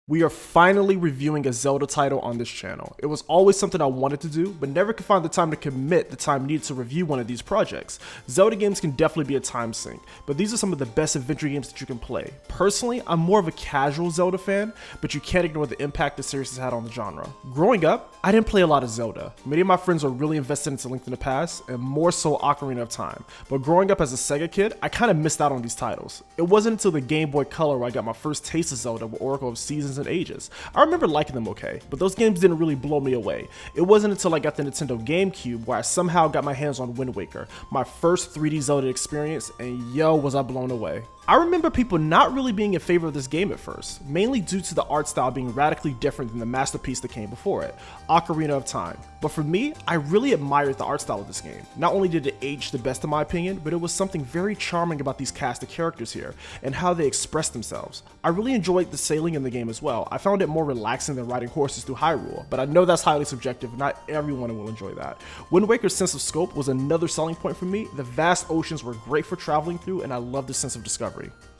We are finally reviewing a Zelda title on this channel. It was always something I wanted to do, but never could find the time to commit the time needed to review one of these projects. Zelda games can definitely be a time sink, but these are some of the best adventure games that you can play. Personally, I'm more of a casual Zelda fan, but you can't ignore the impact the series has had on the genre. Growing up, I didn't play a lot of Zelda. Many of my friends were really invested into Link in the Past, and more so Ocarina of Time. But growing up as a Sega kid, I kind of missed out on these titles. It wasn't until the Game Boy Color where I got my first taste of Zelda with Oracle of Seasons and Ages. I remember liking them okay, but those games didn't really blow me away. It wasn't until I got the Nintendo GameCube where I somehow got my hands on Wind Waker, my first 3D Zelda experience, and yo, was I blown away. I remember people not really being in favor of this game at first, mainly due to the art style being radically different than the masterpiece that came before it, Ocarina of Time. But for me, I really admired the art style of this game. Not only did it age the best in my opinion, but it was something very charming about these cast of characters here, and how they expressed themselves. I really enjoyed the sailing in the game as well. I found it more relaxing than riding horses through Hyrule, but I know that's highly subjective and not everyone will enjoy that. Wind Waker's sense of scope was another selling point for me. The vast oceans were great for traveling through, and I love the sense of discovery.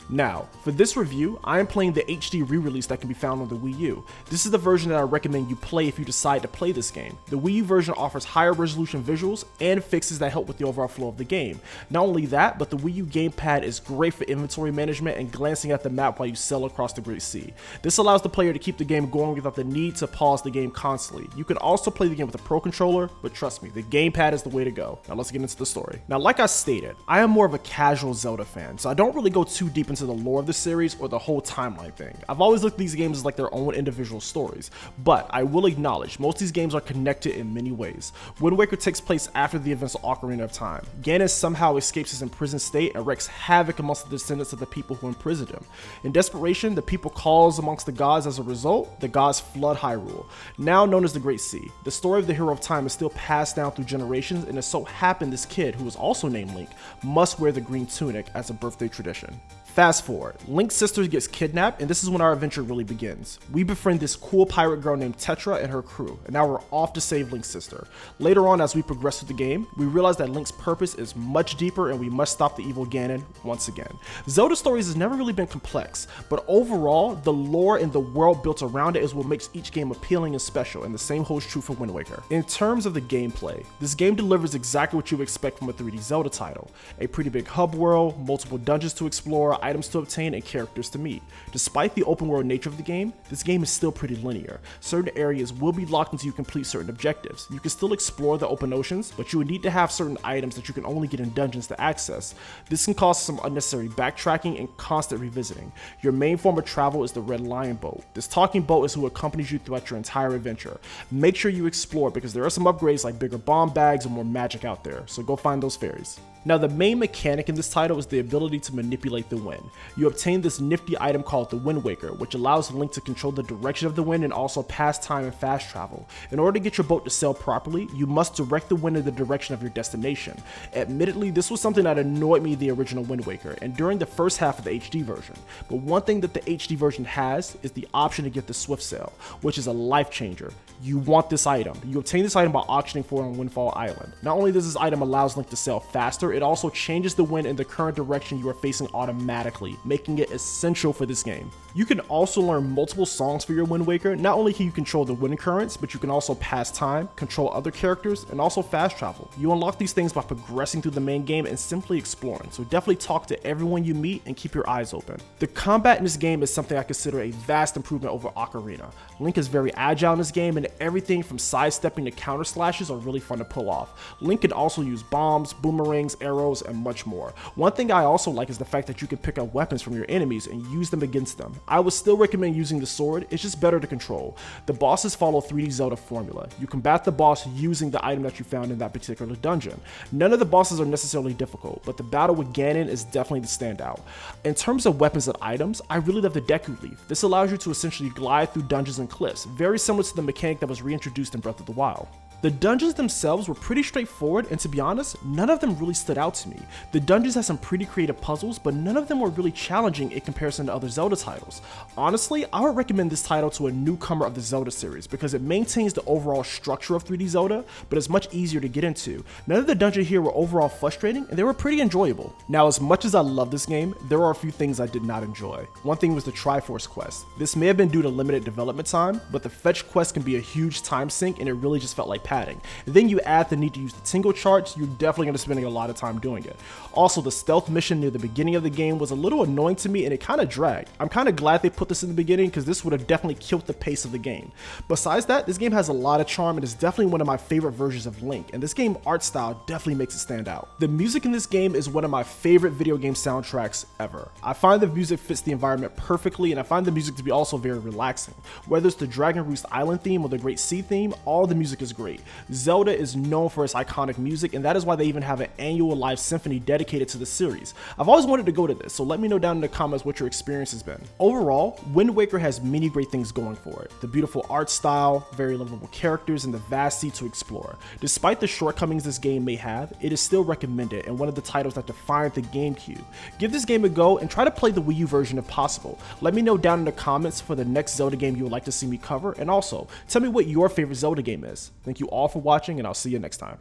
Now, for this review, I am playing the HD re-release that can be found on the Wii U. This is the version that I recommend you play if you decide to play this game. The Wii U version offers higher resolution visuals and fixes that help with the overall flow of the game. Not only that, but the Wii U gamepad is great for inventory management and glancing at the map while you sail across the Great Sea. This allows the player to keep the game going without the need to pause the game constantly. You can also play the game with a Pro Controller, but trust me, the gamepad is the way to go. Now let's get into the story. Now, like I stated, I am more of a casual Zelda fan, so I don't really go too deep into the lore of the series or the whole timeline thing. I've always looked at these games as like their own individual stories, but I will acknowledge most of these games are connected in many ways. Wind Waker takes place after the events of Ocarina of Time. Ganon somehow escapes his imprisoned state and wreaks havoc amongst the descendants of the people who imprisoned him. In desperation, the people calls amongst the gods. As a result, the gods flood Hyrule, now known as the Great Sea. The story of the hero of time is still passed down through generations, and it so happened this kid, who is also named Link, must wear the green tunic as a birthday tradition. Fast forward, Link's sister gets kidnapped, and this is when our adventure really begins. We befriend this cool pirate girl named Tetra and her crew, and now we're off to save Link's sister. Later on, as we progress through the game, we realize that Link's purpose is much deeper and we must stop the evil Ganon once again. Zelda stories has never really been complex, but overall, the lore and the world built around it is what makes each game appealing and special, and the same holds true for Wind Waker. In terms of the gameplay, this game delivers exactly what you would expect from a 3D Zelda title. A pretty big hub world, multiple dungeons to explore, items to obtain, and characters to meet. Despite the open world nature of the game, this game is still pretty linear. Certain areas will be locked until you complete certain objectives. You can still explore the open oceans, but you would need to have certain items that you can only get in dungeons to access. This can cause some unnecessary backtracking and constant revisiting. Your main form of travel is the Red Lion boat. This talking boat is who accompanies you throughout your entire adventure. Make sure you explore, because there are some upgrades like bigger bomb bags and more magic out there, so go find those fairies. Now, the main mechanic in this title is the ability to manipulate the wind. You obtain this nifty item called the Wind Waker, which allows Link to control the direction of the wind and also pass time and fast travel. In order to get your boat to sail properly, you must direct the wind in the direction of your destination. Admittedly, this was something that annoyed me in the original Wind Waker and during the first half of the HD version. But one thing that the HD version has is the option to get the Swift Sail, which is a life changer. You want this item. You obtain this item by auctioning for it on Windfall Island. Not only does this item allow Link to sail faster, it also changes the wind in the current direction you are facing automatically, making it essential for this game. You can also learn multiple songs for your Wind Waker. Not only can you control the wind currents, but you can also pass time, control other characters, and also fast travel. You unlock these things by progressing through the main game and simply exploring, so definitely talk to everyone you meet and keep your eyes open. The combat in this game is something I consider a vast improvement over Ocarina. Link is very agile in this game, and everything from sidestepping to counter slashes are really fun to pull off. Link can also use bombs, boomerangs, arrows, and much more. One thing I also like is the fact that you can pick up weapons from your enemies and use them against them. I would still recommend using the sword, it's just better to control. The bosses follow 3D Zelda formula. You combat the boss using the item that you found in that particular dungeon. None of the bosses are necessarily difficult, but the battle with Ganon is definitely the standout. In terms of weapons and items, I really love the Deku Leaf. This allows you to essentially glide through dungeons and cliffs, very similar to the mechanic that was reintroduced in Breath of the Wild. The dungeons themselves were pretty straightforward, and to be honest, none of them really stood out to me. The dungeons had some pretty creative puzzles, but none of them were really challenging in comparison to other Zelda titles. Honestly, I would recommend this title to a newcomer of the Zelda series because it maintains the overall structure of 3D Zelda, but it's much easier to get into. None of the dungeons here were overall frustrating, and they were pretty enjoyable. Now, as much as I love this game, there are a few things I did not enjoy. One thing was the Triforce quest. This may have been due to limited development time, but the fetch quest can be a huge time sink, and it really just felt like padding. And then you add the need to use the tingle charts, you're definitely going to be spending a lot of time doing it. Also, the stealth mission near the beginning of the game was a little annoying to me and it kind of dragged. I'm kind of glad they put this in the beginning because this would have definitely killed the pace of the game. Besides that, this game has a lot of charm and is definitely one of my favorite versions of Link, and this game art style definitely makes it stand out. The music in this game is one of my favorite video game soundtracks ever. I find the music fits the environment perfectly, and I find the music to be also very relaxing. Whether it's the Dragon Roost Island theme or the Great Sea theme, all the music is great. Zelda is known for its iconic music, and that is why they even have an annual live symphony dedicated to the series. I've always wanted to go to this, so let me know down in the comments what your experience has been. Overall, Wind Waker has many great things going for it. The beautiful art style, very lovable characters, and the vast sea to explore. Despite the shortcomings this game may have, it is still recommended and one of the titles that defined the GameCube. Give this game a go and try to play the Wii U version if possible. Let me know down in the comments for the next Zelda game you would like to see me cover, and also tell me what your favorite Zelda game is. Thank you all for watching, and I'll see you next time.